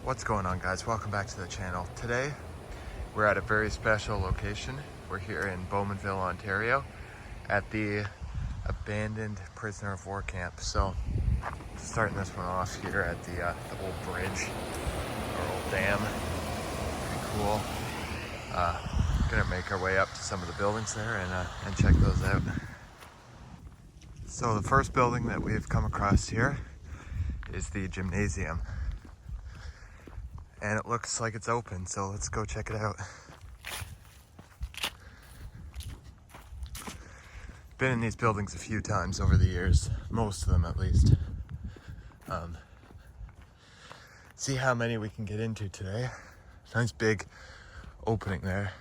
What's going on, guys? Welcome back to the channel. Today we're at a very special location. We're here in Bowmanville, Ontario at the abandoned prisoner of war camp. So starting this one off here at the old bridge or old dam. Pretty cool. Gonna make our way up to some of the buildings there and check those out. So the first building that we've come across here is the gymnasium. And it looks like it's open, so let's go check it out. Been in these buildings a few times over the years, most of them at least. See how many we can get into today. Nice big opening there.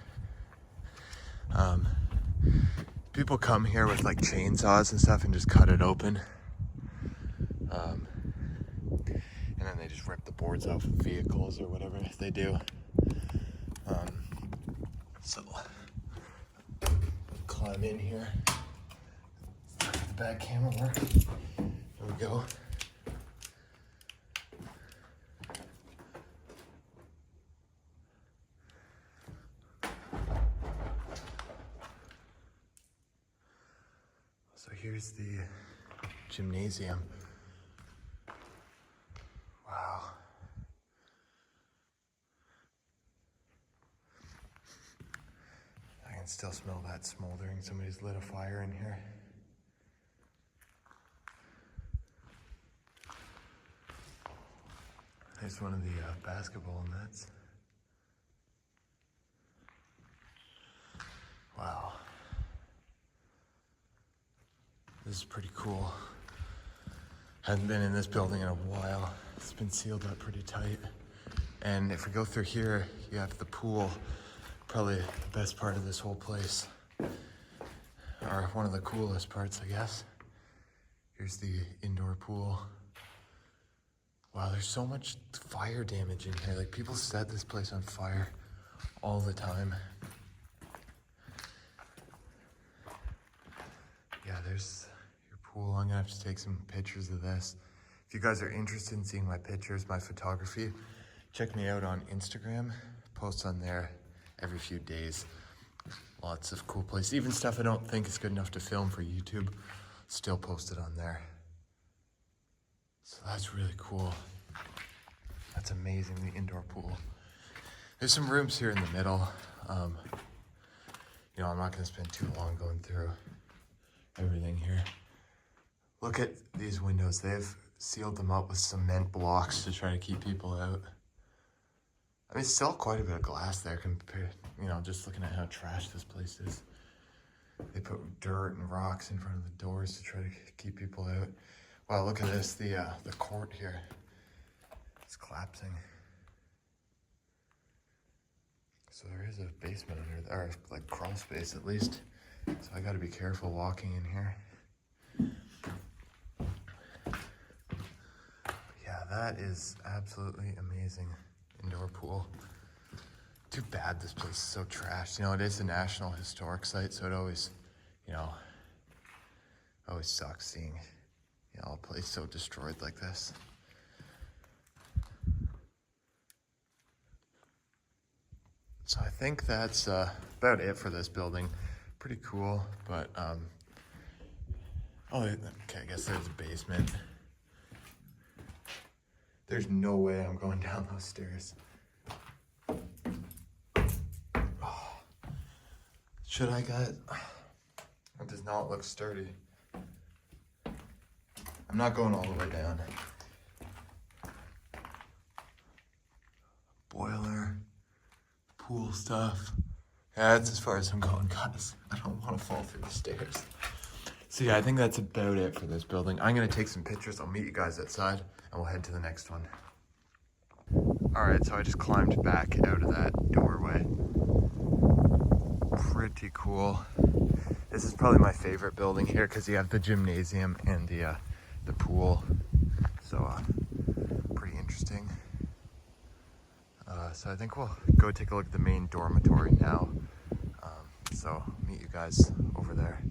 People come here with like chainsaws and stuff and just cut it open. And then they just rip the boards off of vehicles or whatever they do. So climb in here. The back camera work. There we go. So here's the gymnasium. Wow. I can still smell that smoldering. Somebody's lit a fire in here. There's one of the basketball nets. Wow. This is pretty cool. Haven't been in this building in a while. It's been sealed up pretty tight. And if we go through here, you have the pool. Probably the best part of this whole place. Or one of the coolest parts, I guess. Here's the indoor pool. Wow, there's so much fire damage in here. Like, people set this place on fire all the time. Yeah, there's your pool. I'm gonna have to take some pictures of this. If you guys are interested in seeing my pictures, my photography, check me out on Instagram. Post on there every few days. Lots of cool places. Even stuff I don't think is good enough to film for YouTube, still post it on there. So that's really cool. That's amazing, the indoor pool. There's some rooms here in the middle. You know, I'm not gonna spend too long going through everything here. Look at these windows. They've sealed them up with cement blocks to try to keep people out. I mean, still quite a bit of glass there compared, you know, just looking at how trash this place is. They put dirt and rocks in front of the doors to try to keep people out. Wow, look at this, the court here. It's collapsing. So there is a basement under there, or like crawl space at least. So I gotta be careful walking in here. Yeah, that is absolutely amazing. Indoor pool. Too bad this place is so trashed. You know, it is a National Historic Site, so it always, you know, always sucks seeing, you know, a place so destroyed like this. So I think that's about it for this building. Pretty cool, but oh, okay, I guess there's a basement. There's no way I'm going down those stairs. Oh. Should I, guys? It does not look sturdy. I'm not going all the way down. Boiler, pool stuff. Yeah, that's as far as I'm going, guys. I don't want to fall through the stairs. So yeah, I think that's about it for this building. I'm gonna take some pictures. I'll meet you guys outside and we'll head to the next one. All right, so I just climbed back out of that doorway. Pretty cool. This is probably my favorite building here because you have the gymnasium and the pool. So pretty interesting. So I think we'll go take a look at the main dormitory now. So meet you guys over there.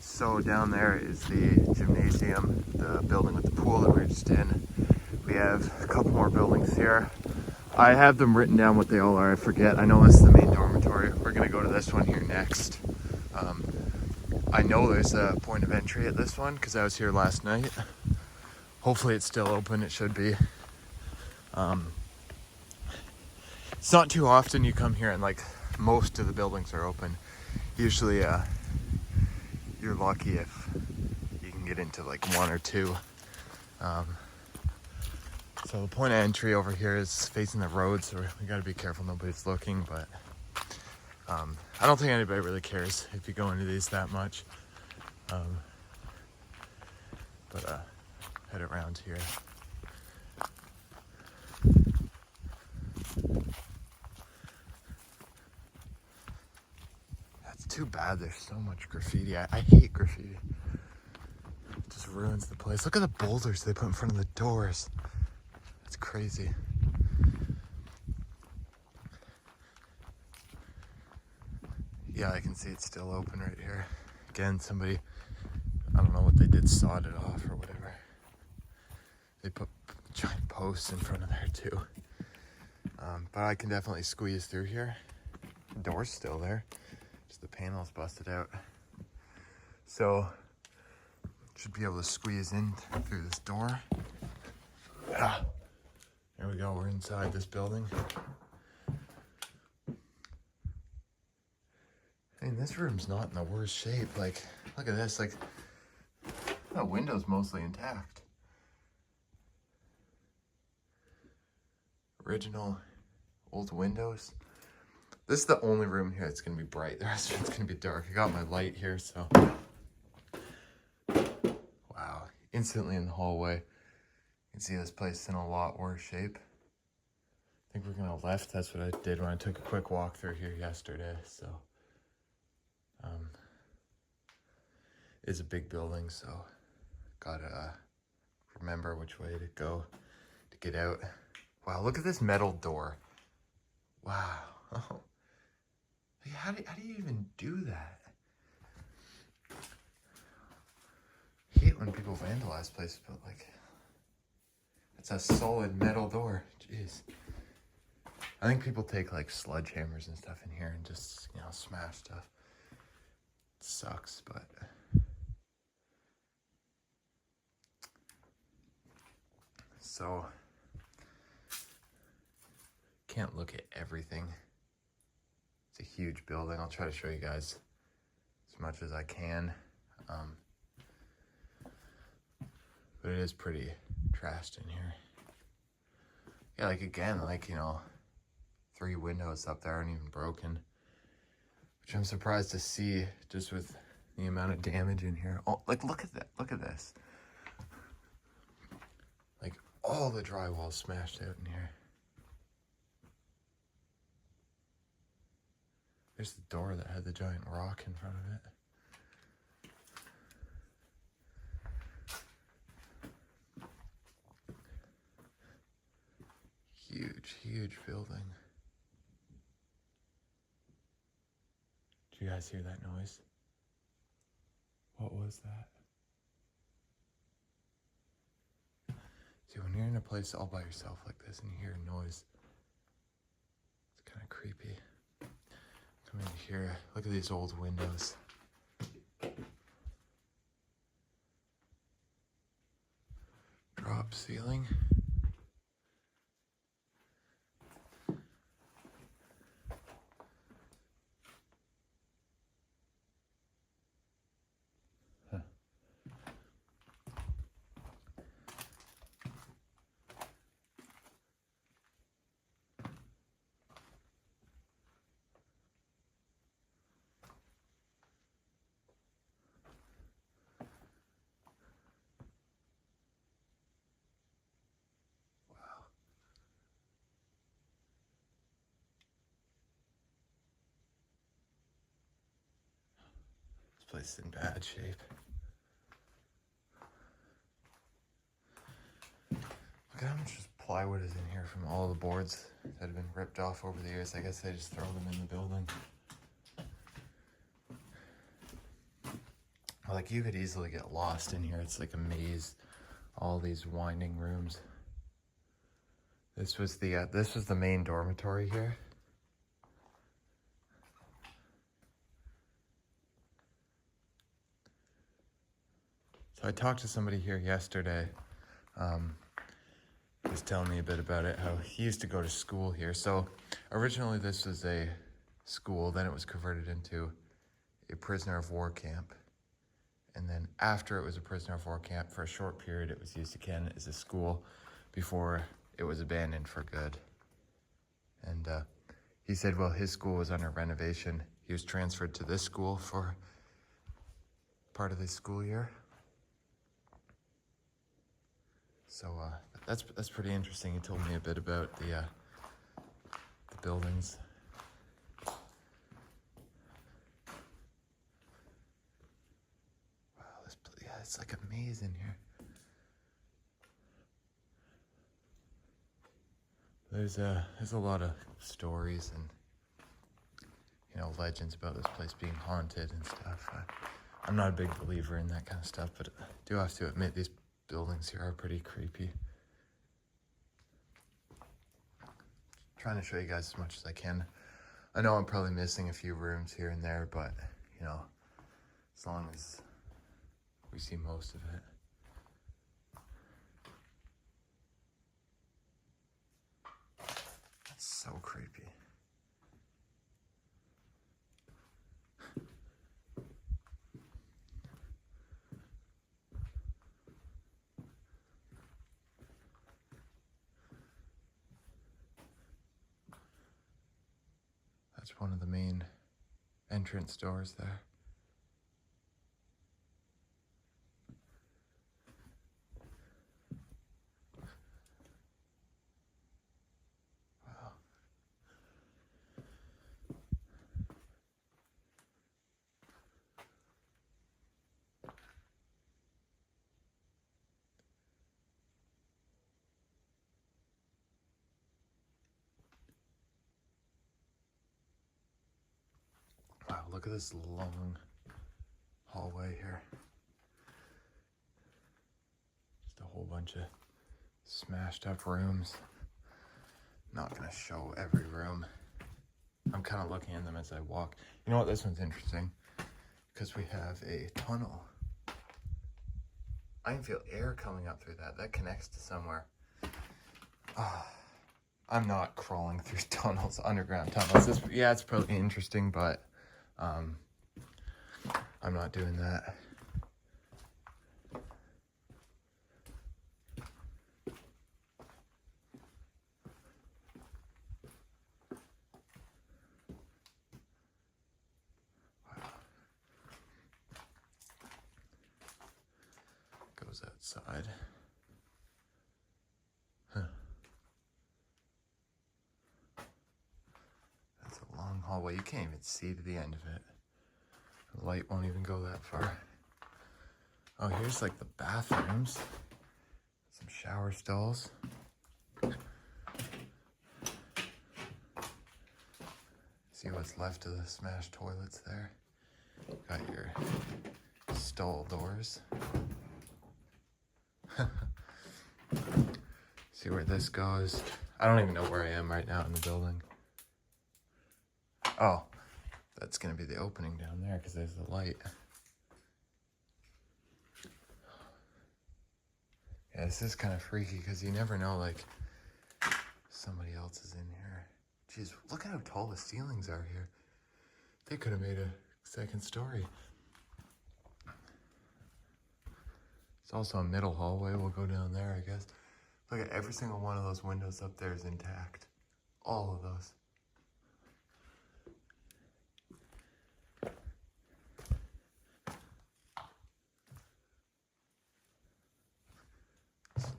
So down there is the gymnasium, the building with the pool that we're just in. We we have a couple more buildings here. I have them written down what they all are. I forget. I know this is the main dormitory. We're gonna go to this one here next. I know there's a point of entry at this one because I was here last night. Hopefully it's still open. It should be. It's not too often you come here and like most of the buildings are open. Usually you're lucky if you can get into like one or two. So the point of entry over here is facing the road, so we gotta be careful nobody's looking, but I don't think anybody really cares if you go into these that much. Head around here. That's too bad there's so much graffiti. I hate graffiti. It just ruins the place. Look at the boulders they put in front of the doors. That's crazy. Yeah, I can see it's still open right here. Again, somebody, I don't know what they did, sawed it off or whatever. They put giant posts in front of there too. But I can definitely squeeze through here. The door's still there, just the panel's busted out. So, should be able to squeeze in through this door. Ah, there we go, we're inside this building. I mean, this room's not in the worst shape. Like, look at this, like, the window's mostly intact. Original old windows. This is the only room here that's gonna be bright. The rest of it's gonna be dark. I got my light here, so. Wow, instantly in the hallway. You can see this place is in a lot worse shape. I think we're gonna left. That's what I did when I took a quick walk through here yesterday, so. It's a big building, so gotta remember which way to go to get out. Wow, look at this metal door. Wow. Oh. Like, how do you even do that? I hate when people vandalize places, but like, it's a solid metal door. Jeez. I think people take like sledgehammers and stuff in here and just, you know, smash stuff. It sucks, but. So, can't look at everything. It's a huge building. I'll try to show you guys as much as I can. But it is pretty trashed in here. Yeah, like again, like, you know, 3 windows up there aren't even broken. Which I'm surprised to see just with the amount of damage in here. Oh, like look at that, look at this. Like all the drywall smashed out in here. There's the door that had the giant rock in front of it. Huge, huge building. Did you guys hear that noise? What was that? See, when you're in a place all by yourself like this and you hear a noise, it's kind of creepy. Come in here, look at these old windows. Drop ceiling. Place in bad shape. Look at how much plywood is in here from all the boards that have been ripped off over the years. I guess they just throw them in the building. Like you could easily get lost in here. It's like a maze. All these winding rooms. This was the main dormitory here. So I talked to somebody here yesterday. He was telling me a bit about it, how he used to go to school here. So originally this was a school, then it was converted into a prisoner of war camp. And then after it was a prisoner of war camp, for a short period, it was used again as a school before it was abandoned for good. And he said, well, his school was under renovation. He was transferred to this school for part of the school year. So that's pretty interesting. He told me a bit about the buildings. Wow, it's like a maze in here. There's a lot of stories and, you know, legends about this place being haunted and stuff. I'm not a big believer in that kind of stuff, but I do have to admit these buildings here are pretty creepy. Trying to show you guys as much as I can. I know I'm probably missing a few rooms here and there, but, you know, as long as we see most of it. That's so creepy. That's one of the main entrance doors there. Wow. Wow, look at this long hallway here. Just a whole bunch of smashed up rooms. Not gonna show every room. I'm kind of looking at them as I walk. You know what, this one's interesting because we have a tunnel. I can feel air coming up through that. That connects to somewhere. I'm not crawling through tunnels, underground tunnels. Yeah, it's probably interesting, but I'm not doing that. Goes outside. Huh. That's a long hallway. You can't even see to the end of it. The light won't even go that far. Oh, here's like the bathrooms. Some shower stalls. See what's left of the smashed toilets there. Got your stall doors. See where this goes. I don't even know where I am right now in the building. Oh, that's gonna be the opening down there because there's the light. Yeah, this is kind of freaky because you never know, like, somebody else is in here. Jeez, look at how tall the ceilings are here. They could have made a second story. It's also a middle hallway. We'll go down there, I guess. Look at every single one of those windows up there is intact. All of those.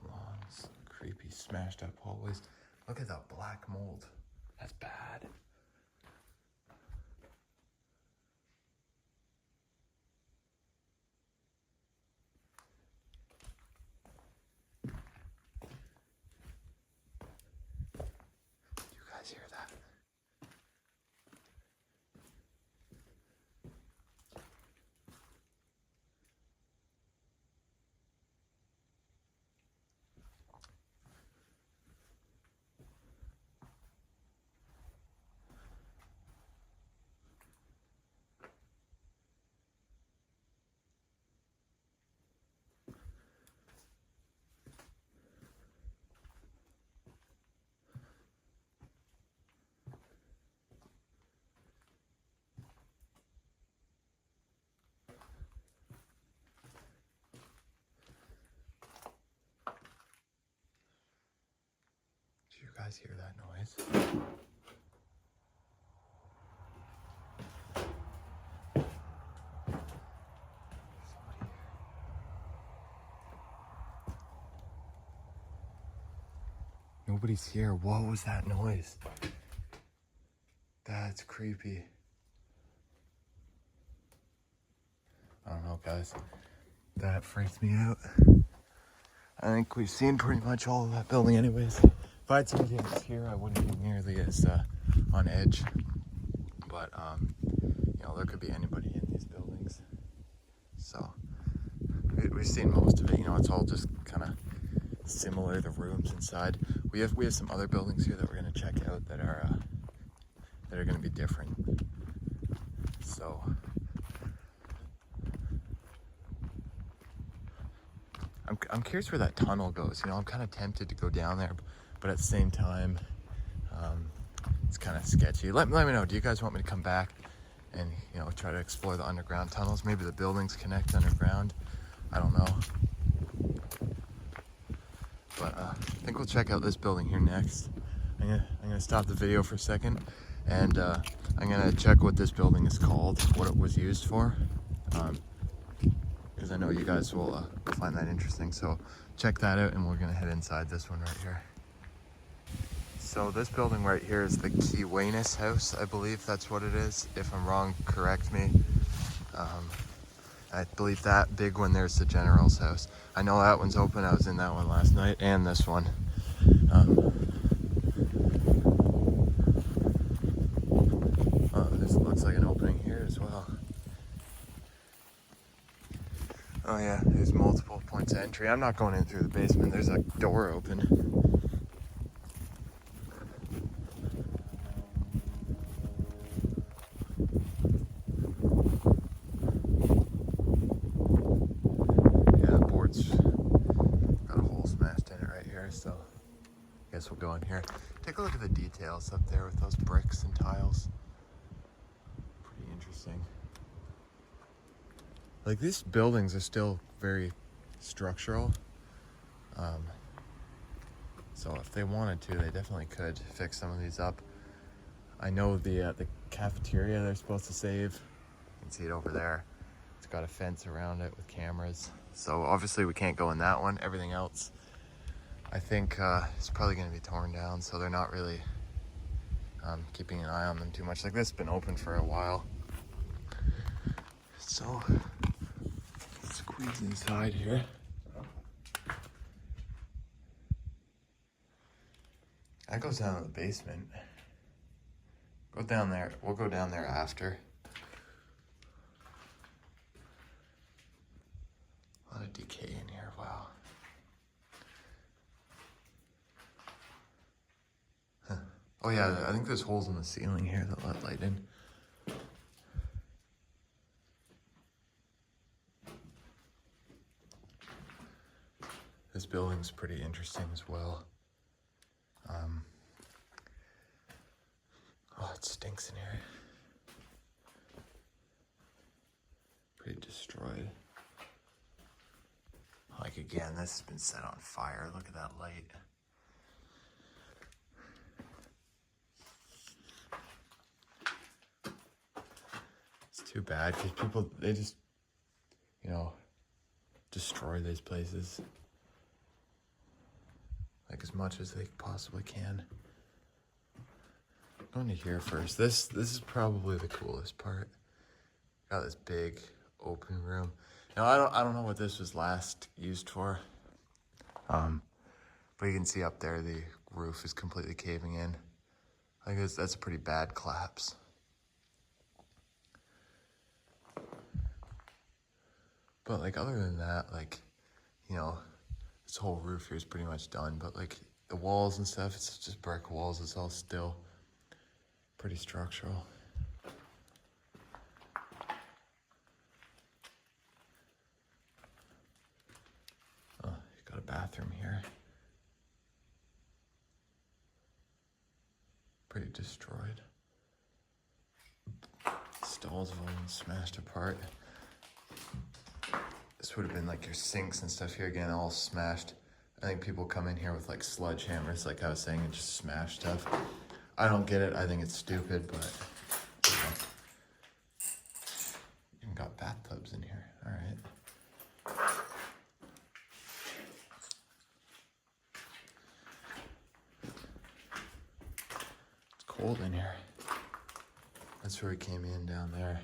Long, creepy, smashed up hallways. Look at that black mold. That's bad. Hear that? you guys hear that noise? Nobody's here. What was that noise? That's creepy. I don't know, guys. That freaks me out. I think we've seen pretty much all of that building anyways. If I had somebody else here, I wouldn't be nearly as on edge. But, you know, there could be anybody in these buildings. So, we've seen most of it. You know, it's all just kind of similar, the rooms inside. We have some other buildings here that we're going to check out that are going to be different. So, I'm curious where that tunnel goes. You know, I'm kind of tempted to go down there, but at the same time, it's kind of sketchy. Let me know. Do you guys want me to come back and, you know, try to explore the underground tunnels? Maybe the buildings connect underground. I don't know. But I think we'll check out this building here next. I'm gonna stop the video for a second, and I'm gonna check what this building is called, what it was used for, because I know you guys will find that interesting. So check that out, and we're gonna head inside this one right here. So this building right here is the Kiwanis house. I believe that's what it is. If I'm wrong, correct me. I believe that big one there's the general's house. I know that one's open. I was in that one last night, and this one. This looks like an opening here as well. Oh yeah, there's multiple points of entry. I'm not going in through the basement. There's a door open. So I guess we'll go in here. Take a look at the details up there with those bricks and tiles. Pretty interesting. Like, these buildings are still very structural. So if they wanted to, they definitely could fix some of these up. I know the cafeteria they're supposed to save. You can see it over there. It's got a fence around it with cameras. So obviously we can't go in that one. Everything else, I think it's probably going to be torn down, so they're not really keeping an eye on them too much. Like, this has been open for a while. So, let's squeeze inside here. That goes down to the basement. Go down there. We'll go down there after. A lot of decay in here. Wow. Oh yeah, I think there's holes in the ceiling here that let light in. This building's pretty interesting as well. Oh, it stinks in here. Pretty destroyed. Like, again, this has been set on fire. Look at that light. Too bad, because people, they just, you know, destroy these places like as much as they possibly can. I'm going to here first. This is probably the coolest part. Got this big open room. Now I don't know what this was last used for, but you can see up there the roof is completely caving in. I think that's a pretty bad collapse. But, like, other than that, like, you know, this whole roof here is pretty much done. But, like, the walls and stuff, it's just brick walls. It's all still pretty structural. Oh, you got a bathroom here. Pretty destroyed. Stalls have all been smashed apart. This would have been like your sinks and stuff here, again, all smashed. I think people come in here with like sledgehammers, like I was saying, and just smash stuff. I don't get it. I think it's stupid, but you know. Even got bathtubs in here. All right. It's cold in here. That's where we came in down there.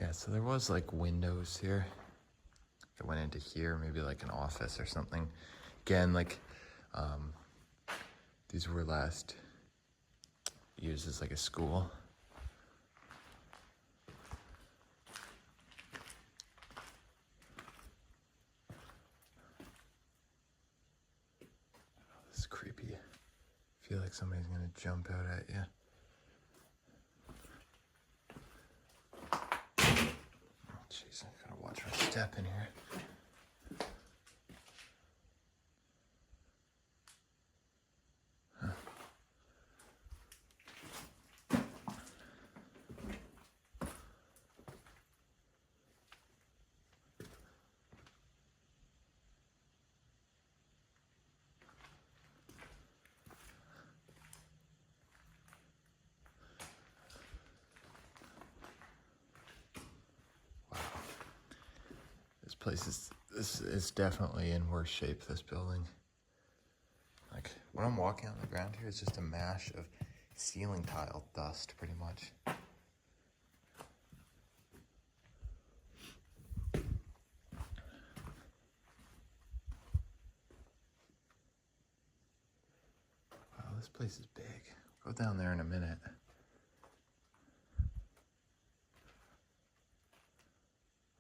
Yeah, so there was like windows here that went into here, maybe like an office or something. Again, like these were last used as like a school. Oh, this is creepy. I feel like somebody's gonna jump out at you. Jeez, I gotta watch my step in here. Huh. This is definitely in worse shape, this building. Like, when I'm walking on the ground here, it's just a mash of ceiling tile dust, pretty much. Wow, this place is big. Go down there in a minute.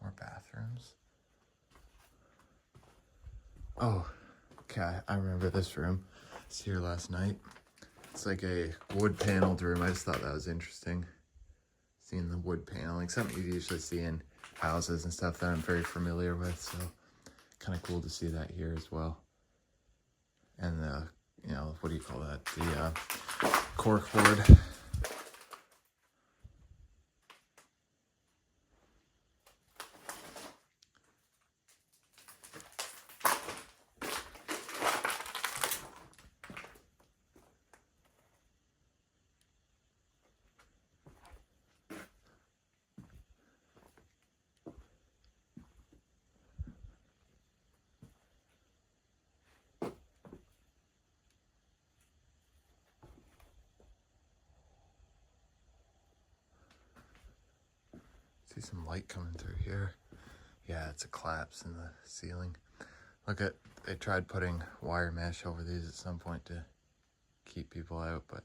More bathrooms. Oh, okay, I remember this room. I was here last night. It's like a wood paneled room. I just thought that was interesting. Seeing the wood paneling, something you usually see in houses and stuff that I'm very familiar with. So kind of cool to see that here as well. And the, you know, what do you call that? The cork board. See some light coming through here. Yeah, it's a collapse in the ceiling. Look at, they tried putting wire mesh over these at some point to keep people out, but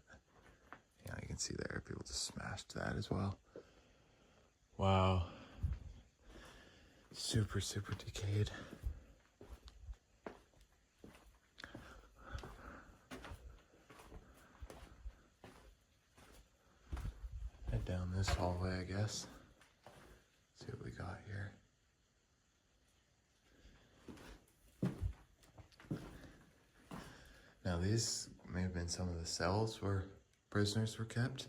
you know, you can see there, people just smashed that as well. Wow. Super, super decayed. Head down this hallway, I guess. See what we got here. Now these may have been some of the cells where prisoners were kept,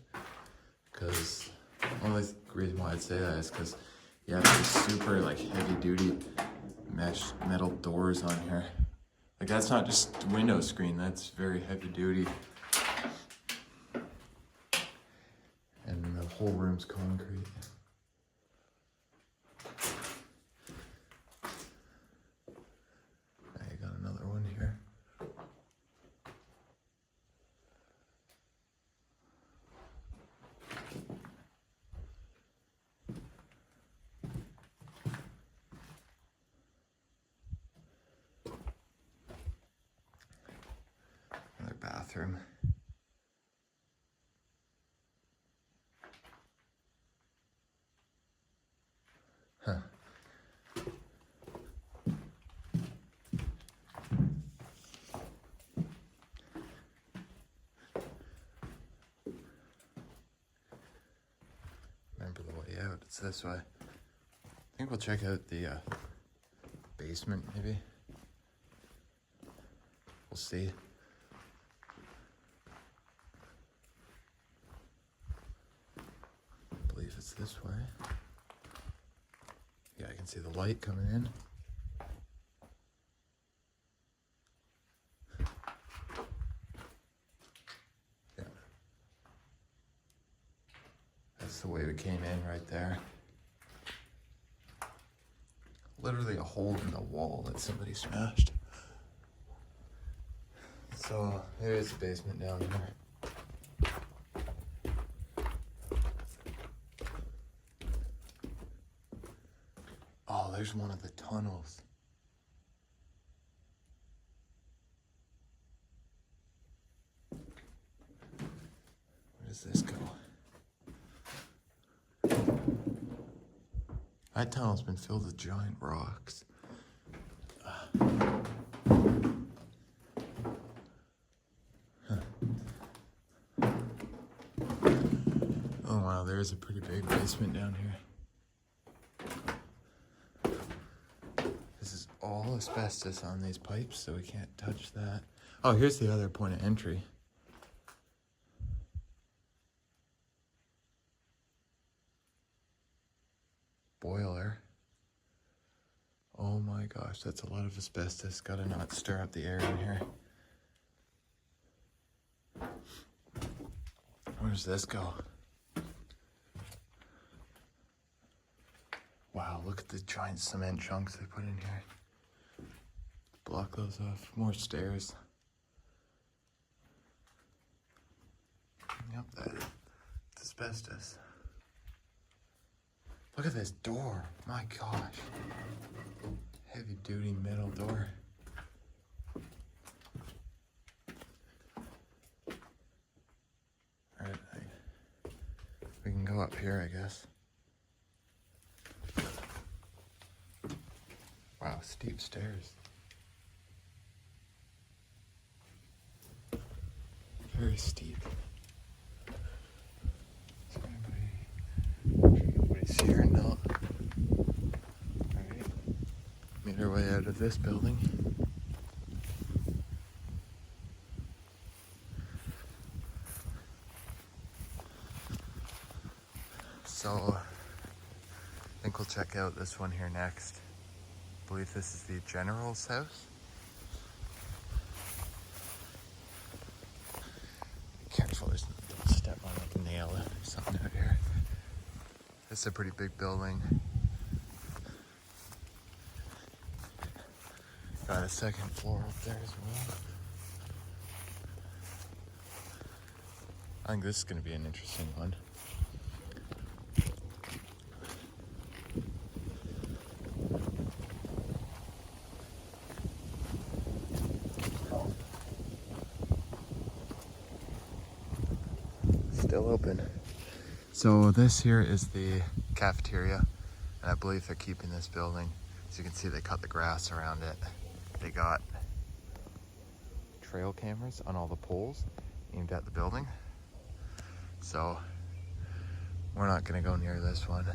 because the only reason why I'd say that is because you have these super like heavy duty mesh metal doors on here. Like that's not just window screen, that's very heavy duty. And the whole room's concrete. Now you got another one here. Another bathroom. Huh. Remember the way out, it's this way. I think we'll check out the basement, maybe. We'll see. I believe believe it's this way. Yeah, I can see the light coming in. Yeah. That's the way we came in right there. Literally a hole in the wall that somebody smashed. So there is a basement down here. Oh, there's one of the tunnels. Where does this go? That tunnel's been filled with giant rocks. Oh wow, there's a pretty big basement down here. This is all asbestos on these pipes, so we can't touch that. Oh, here's the other point of entry. Boiler. Oh my gosh, that's a lot of asbestos. Gotta not stir up the air in here. Where does this go? Wow, look at the giant cement chunks they put in here. Block those off. More stairs. Yep, that's asbestos. Look at this door. My gosh. Heavy duty metal door. Alright, we can go up here, I guess. Wow, steep stairs. Very steep. Is there anybody's here? No. Alright. Made our way out of this building. So, I think we'll check out this one here next. I believe this is the general's house. Careful, don't step on like a nail or something out here. This is a pretty big building. Got a second floor up there as well. I think this is going to be an interesting one. Still open. So this here is the cafeteria, and I believe they're keeping this building. As you can see, they cut the grass around it. They got trail cameras on all the poles aimed at the building. So we're not gonna go near this one.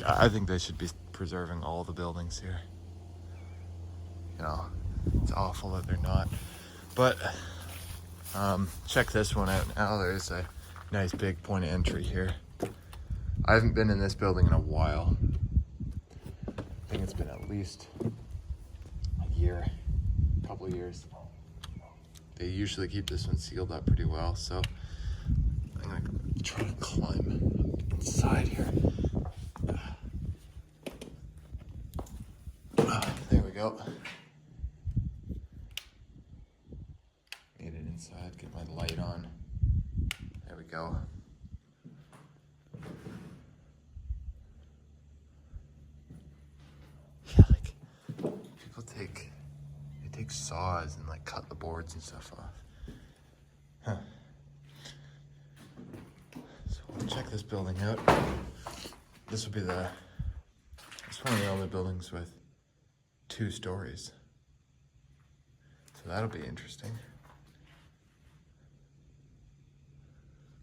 I think they should be preserving all the buildings here. You know, it's awful that they're not. But check this one out now. There's a nice big point of entry here. I haven't been in this building in a while. I think it's been at least a year, a couple of years. They usually keep this one sealed up pretty well, so I'm gonna try to climb inside here. There we go. Made it inside, get my light on. There we go. Yeah, like people take saws and like cut the boards and stuff off. Huh. So we'll check this building out. This will be it's one of the only buildings with 2 stories. So that'll be interesting.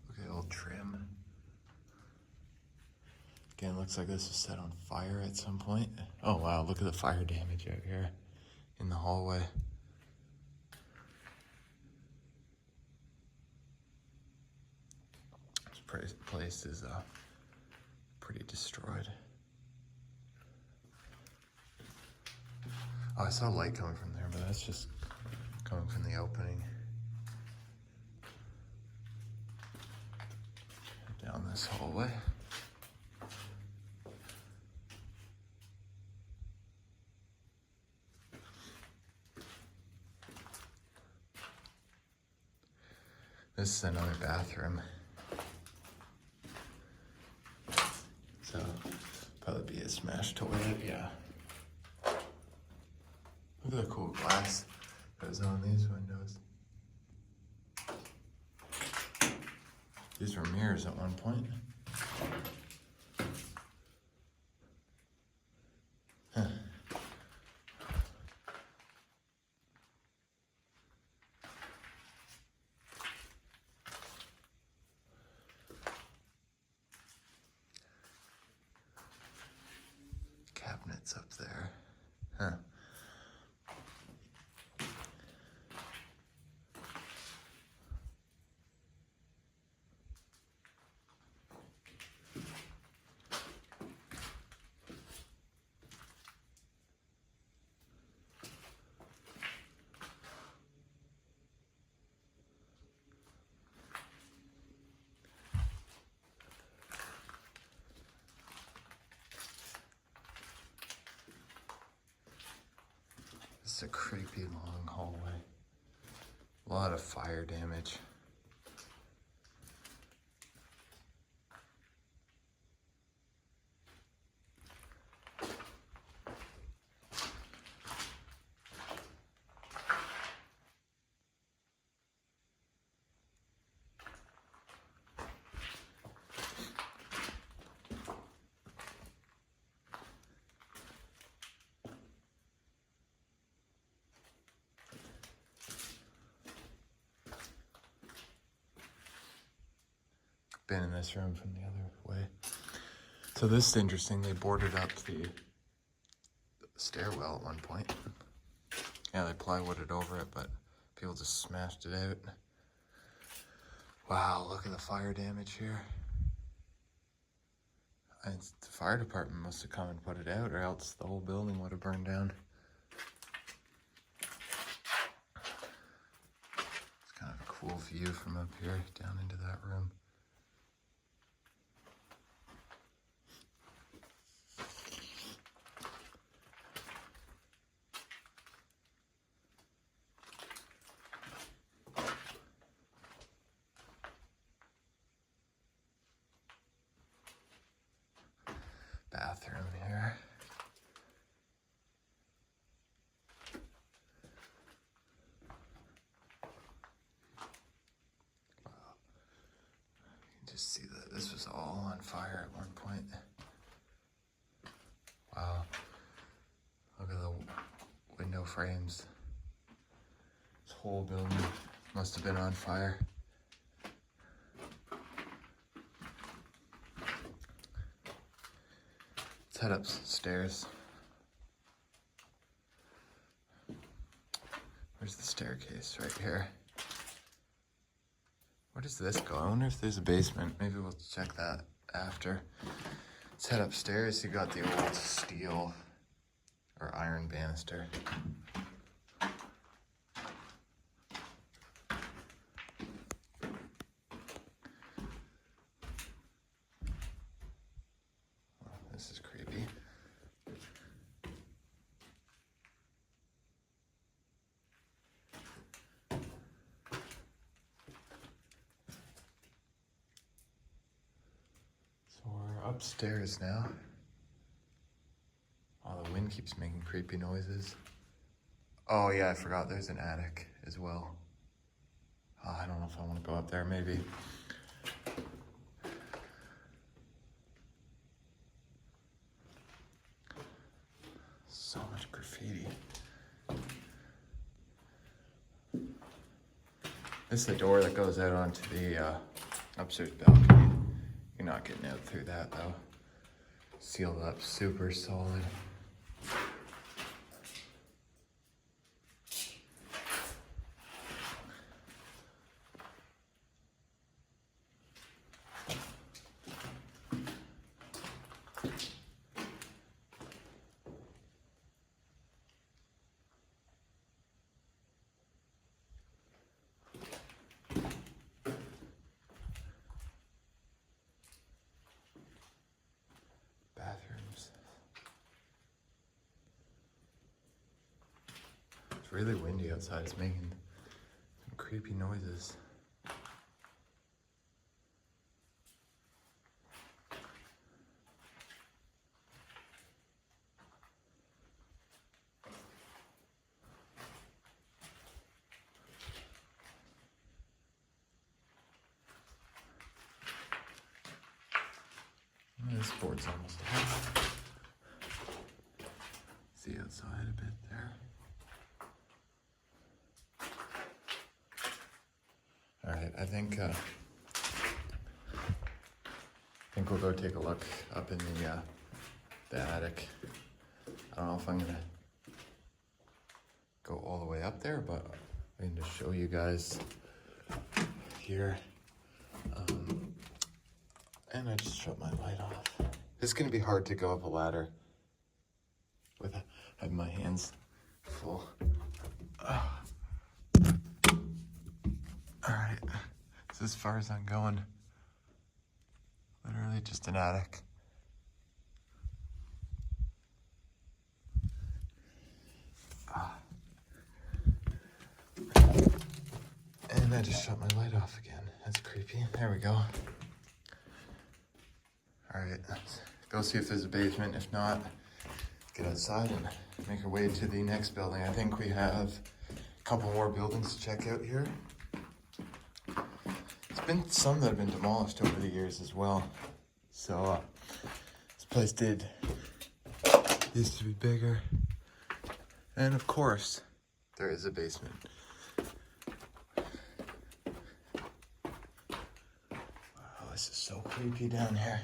Look at the old trim. Again, looks like this was set on fire at some point. Oh wow, look at the fire damage out here. in the hallway. This place is pretty destroyed. Oh, I saw light coming from there, but that's just coming from the opening. Down this hallway. This is another bathroom. So, probably be a smashed toilet, yeah. Look at the cool glass that goes on these windows. These were mirrors at one point. Huh. Cabinets up there. Huh. It's a creepy long hallway. A lot of fire damage. Been in this room from the other way. So this is interesting. They boarded up the stairwell at one point. Yeah, they plywooded over it, but people just smashed it out. Wow, look at the fire damage here. The fire department must have come and put it out, or else the whole building would have burned down. It's kind of a cool view from up here down into that room. Bathroom here. Wow. You can just see that this was all on fire at one point. Wow. Look at the window frames. This whole building must have been on fire. Let's head upstairs. Where's the staircase? Right here. Where does this go? I wonder if there's a basement. Maybe we'll check that after. Let's head upstairs. You got the old steel or iron banister. This is creepy. So we're upstairs now. Oh, the wind keeps making creepy noises. Oh yeah, I forgot there's an attic as well. Oh, I don't know if I want to go up there, maybe. So much graffiti. This is the door that goes out onto the upstairs balcony. You're not getting out through that though. Sealed up, super solid. It's really windy outside. It's making some creepy noises. This board's almost done. See outside a bit there. All right, I think we'll go take a look up in the attic. I don't know if I'm gonna go all the way up there, but I can just show you guys here. And I just shut my light off. It's gonna be hard to go up a ladder with having my hands full. All right, so as far as I'm going, literally just an attic. And I just shut my light off again. That's creepy. There we go. All right, let's go see if there's a basement. If not, get outside and make our way to the next building. I think we have a couple more buildings to check out here. There's been some that have been demolished over the years as well. So this place used to be bigger. And of course, there is a basement. Wow, this is so creepy down here.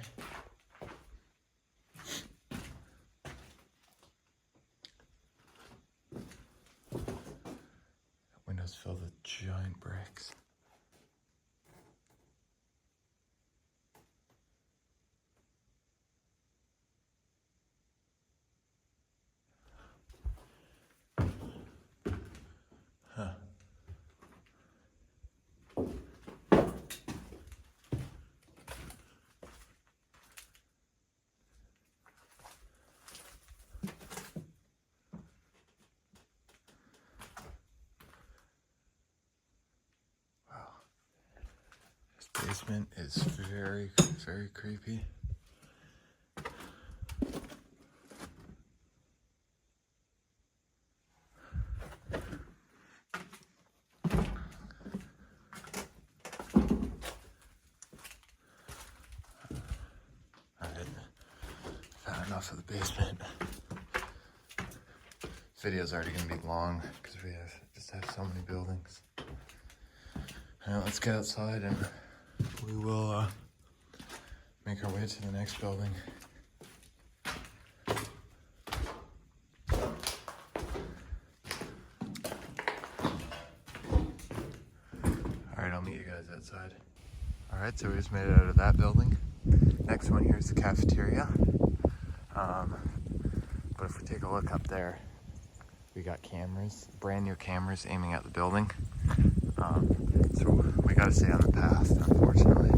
Windows filled with giant bricks. Huh. Basement is very, very creepy. Alright, found enough of the basement. This video's already gonna be long because we just have so many buildings. Alright, let's get outside and we will make our way to the next building. Alright, I'll meet you guys outside. Alright, so we just made it out of that building. Next one here is the cafeteria. But if we take a look up there, we got cameras, brand new cameras aiming at the building. So we gotta stay on the path, unfortunately.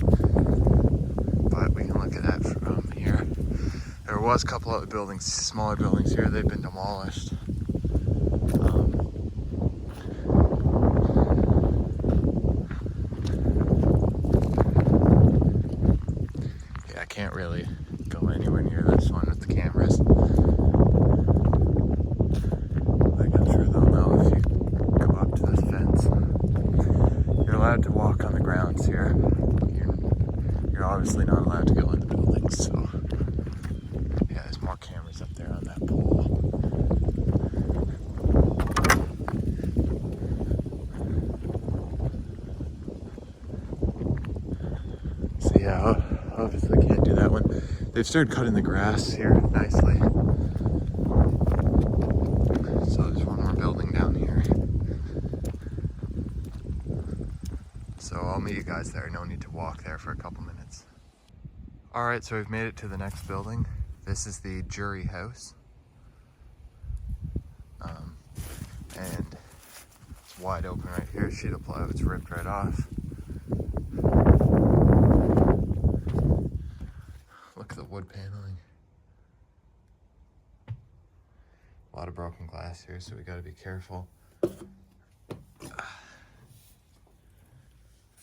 But we can look at that from here. There was a couple other buildings, smaller buildings here, they've been demolished. Yeah, I can't really go anywhere near this one with the cameras. Like I'm sure they'll know if you go up to this fence. You're allowed to walk on the grounds here. You're obviously not allowed to go in the buildings, so yeah, there's more cameras up there on that pole. So yeah, obviously can't do that one. They've started cutting the grass here nicely. So there's one more building down here. So I'll meet you guys there. No need to walk there for a couple minutes. All right, so we've made it to the next building. This is the jury house. And it's wide open right here. Sheet of plywood, it's ripped right off. Look at the wood paneling. A lot of broken glass here, so we gotta be careful.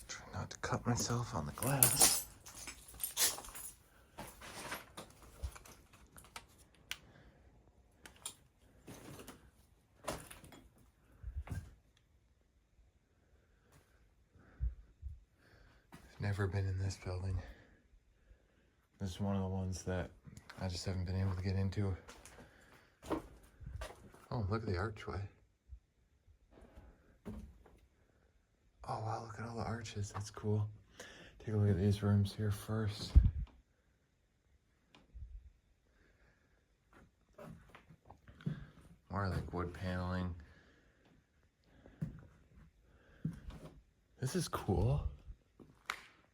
Try not to cut myself on the glass. Never been in this building. This is one of the ones that I just haven't been able to get into. Oh, look at the archway. Oh wow, look at all the arches, that's cool. Take a look at these rooms here first. More like wood paneling. This is cool.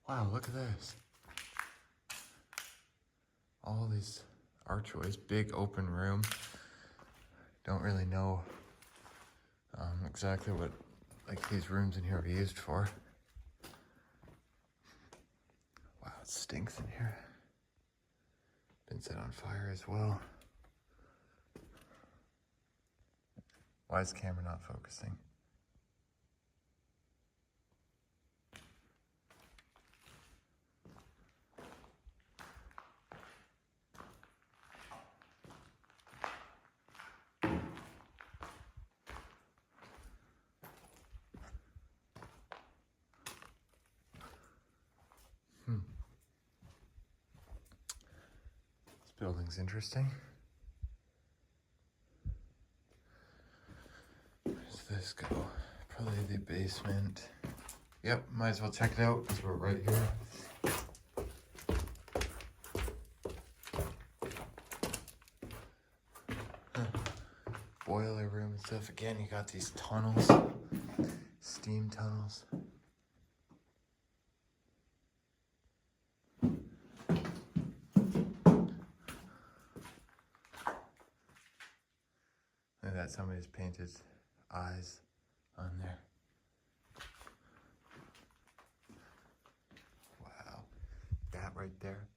Wow, look at this. All these archways, big open room. Don't really know exactly what like these rooms in here are used for. Wow, it stinks in here. Been set on fire as well. Why is the camera not focusing? This building's interesting. Where's this go? Probably the basement. Yep, might as well check it out because we're right here. Boiler room and stuff. Again, you got these tunnels, steam tunnels. Look at that, somebody's painted eyes on there. Wow, that right there,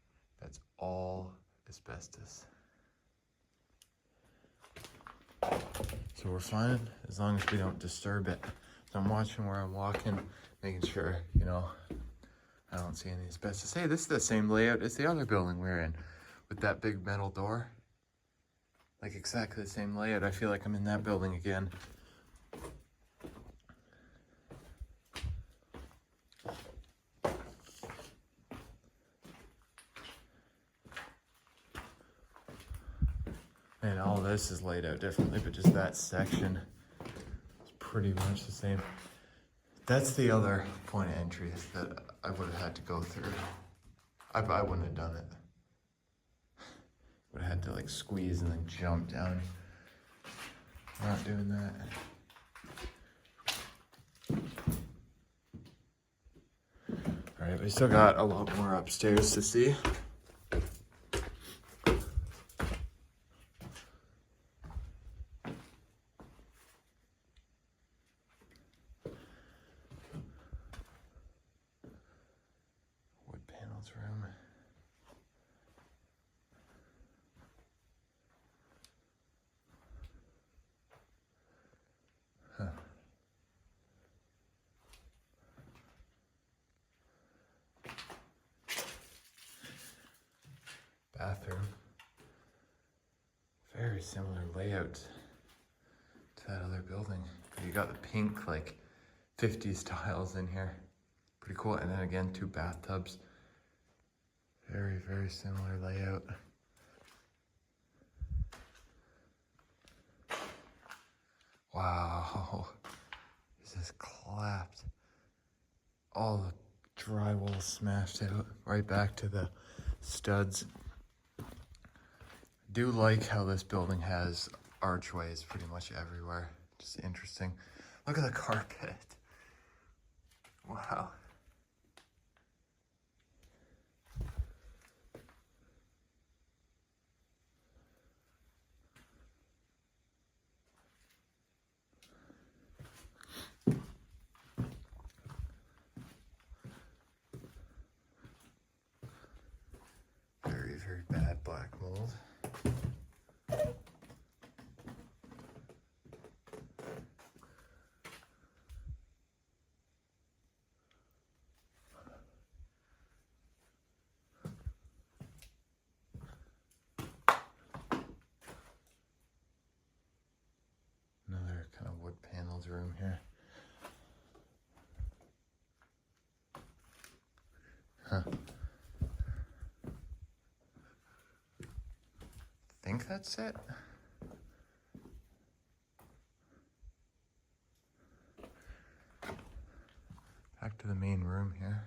that's all asbestos. So we're fine as long as we don't disturb it. So I'm watching where I'm walking, making sure, you know, I don't see any asbestos. Hey, this is the same layout as the other building we're in with that big metal door. Like exactly the same layout. I feel like I'm in that building again. And all this is laid out differently, but just that section is pretty much the same. That's the other point of entry that I would have had to go through. I wouldn't have done it. Would have had to like squeeze and then jump down. We're not doing that. All right, we still got a lot more upstairs to see. Wood panels room. Huh. Bathroom. Very similar layout to that other building. You got the pink, like 50s tiles in here. Pretty cool. And then again, 2 bathtubs. Very, very similar layout. Wow. This is clapped. All the drywall smashed out. Right back to the studs. Do like how this building has archways pretty much everywhere. Just interesting. Look at the carpet. Wow. Very, very bad black mold. think that's it. Back to the main room here.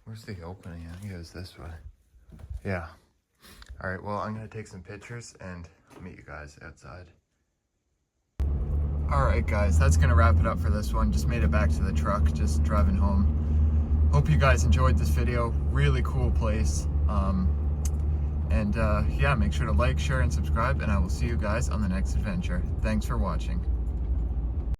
Where's the opening? I think it was this way. Yeah. All right, well, I'm gonna take some pictures and I'll meet you guys outside. All right, guys, that's gonna wrap it up for this one. Just made it back to the truck, just driving home. Hope you guys enjoyed this video. Really cool place. Yeah, make sure to like, share, and subscribe, and I will see you guys on the next adventure. Thanks for watching.